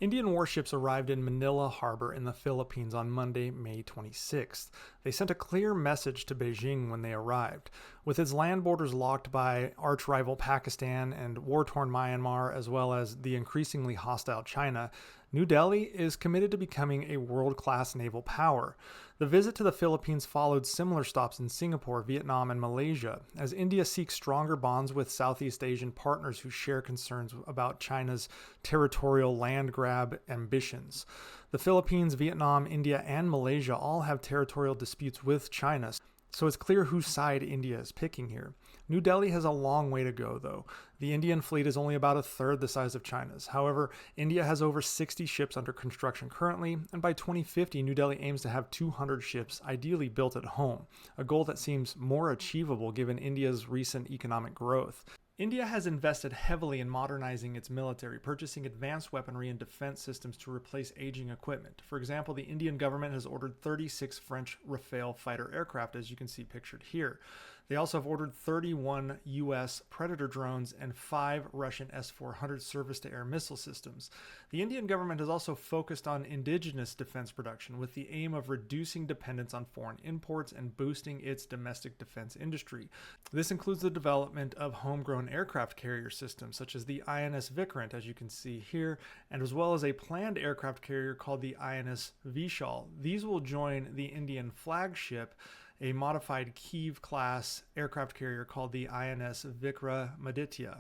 Indian warships arrived in Manila Harbor in the Philippines on Monday, May 26th. They sent a clear message to Beijing when they arrived. With its land borders locked by arch-rival Pakistan and war-torn Myanmar, as well as the increasingly hostile China, New Delhi is committed to becoming a world-class naval power. The visit to the Philippines followed similar stops in Singapore, Vietnam, and Malaysia, as India seeks stronger bonds with Southeast Asian partners who share concerns about China's territorial land grab ambitions. The Philippines, Vietnam, India, and Malaysia all have territorial disputes with China, so it's clear whose side India is picking here. New Delhi has a long way to go, though. The Indian fleet is only about a third the size of China's. However, India has over 60 ships under construction currently, and by 2050, New Delhi aims to have 200 ships, ideally built at home, a goal that seems more achievable given India's recent economic growth. India has invested heavily in modernizing its military, purchasing advanced weaponry and defense systems to replace aging equipment. For example, the Indian government has ordered 36 French Rafale fighter aircraft, as you can see pictured here. They also have ordered 31 U.S. Predator drones and 5 Russian S-400 surface-to-air missile systems. The Indian government has also focused on indigenous defense production with the aim of reducing dependence on foreign imports and boosting its domestic defense industry. This includes the development of homegrown aircraft carrier systems such as the INS Vikrant, as you can see here, and as well as a planned aircraft carrier called the INS Vishal. These will join the Indian flagship, a modified Kiev-class aircraft carrier called the INS Vikramaditya.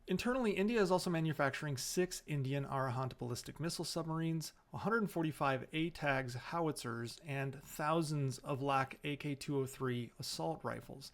Internally, India is also manufacturing 6 Indian Arahant ballistic missile submarines, 145 ATAGS howitzers, and thousands of LAK AK-203 assault rifles.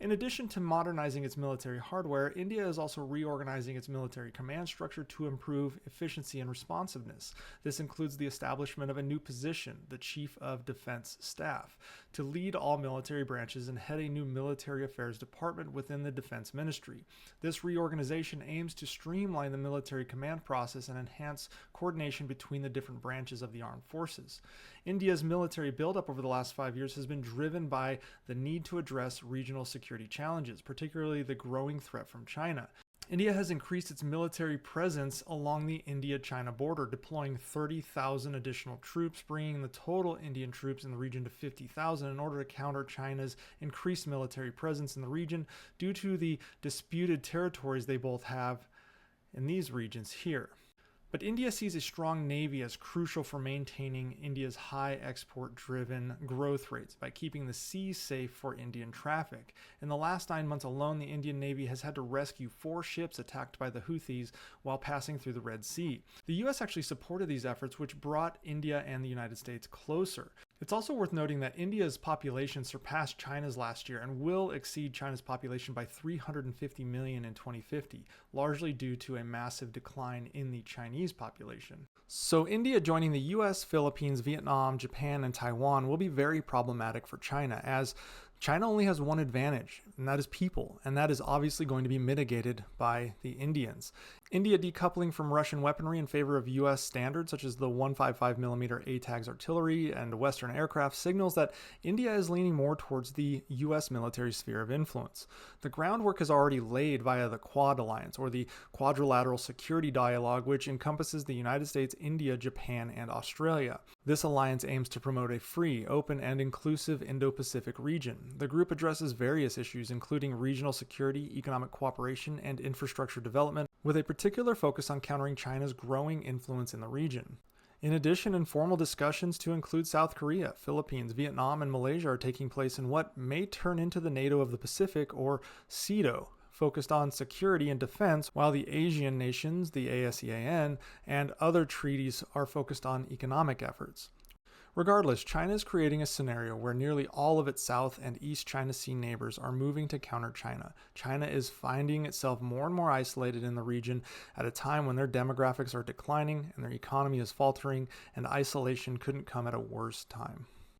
In addition to modernizing its military hardware, India is also reorganizing its military command structure to improve efficiency and responsiveness. This includes the establishment of a new position, the Chief of Defense Staff, to lead all military branches and head a new military affairs department within the Defense Ministry. This reorganization aims to streamline the military command process and enhance coordination between the different branches of the armed forces. India's military buildup over the last 5 years has been driven by the need to address regional security challenges, particularly the growing threat from China. India has increased its military presence along the India-China border, deploying 30,000 additional troops, bringing the total Indian troops in the region to 50,000 in order to counter China's increased military presence in the region due to the disputed territories they both have in these regions here. But India sees a strong navy as crucial for maintaining India's high export-driven growth rates by keeping the seas safe for Indian traffic. In the last 9 months alone, the Indian Navy has had to rescue 4 ships attacked by the Houthis while passing through the Red Sea. The U.S. actually supported these efforts, which brought India and the United States closer. It's also worth noting that India's population surpassed China's last year and will exceed China's population by 350 million in 2050, largely due to a massive decline in the Chinese population. So India joining the US, Philippines, Vietnam, Japan, and Taiwan will be very problematic for China, as China only has one advantage, and that is people, and that is obviously going to be mitigated by the Indians. India decoupling from Russian weaponry in favor of U.S. standards such as the 155mm ATAGS artillery and Western aircraft signals that India is leaning more towards the U.S. military sphere of influence. The groundwork is already laid via the Quad Alliance, or the Quadrilateral Security Dialogue, which encompasses the United States, India, Japan, and Australia. This alliance aims to promote a free, open, and inclusive Indo-Pacific region. The group addresses various issues, including regional security, economic cooperation, and infrastructure development, with a particular focus on countering China's growing influence in the region. In addition, informal discussions to include South Korea, Philippines, Vietnam, and Malaysia are taking place in what may turn into the NATO of the Pacific, or CETO, focused on security and defense, while the Asian nations, the ASEAN, and other treaties are focused on economic efforts. Regardless, China is creating a scenario where nearly all of its South and East China Sea neighbors are moving to counter China. China is finding itself more and more isolated in the region at a time when their demographics are declining and their economy is faltering, and isolation couldn't come at a worse time.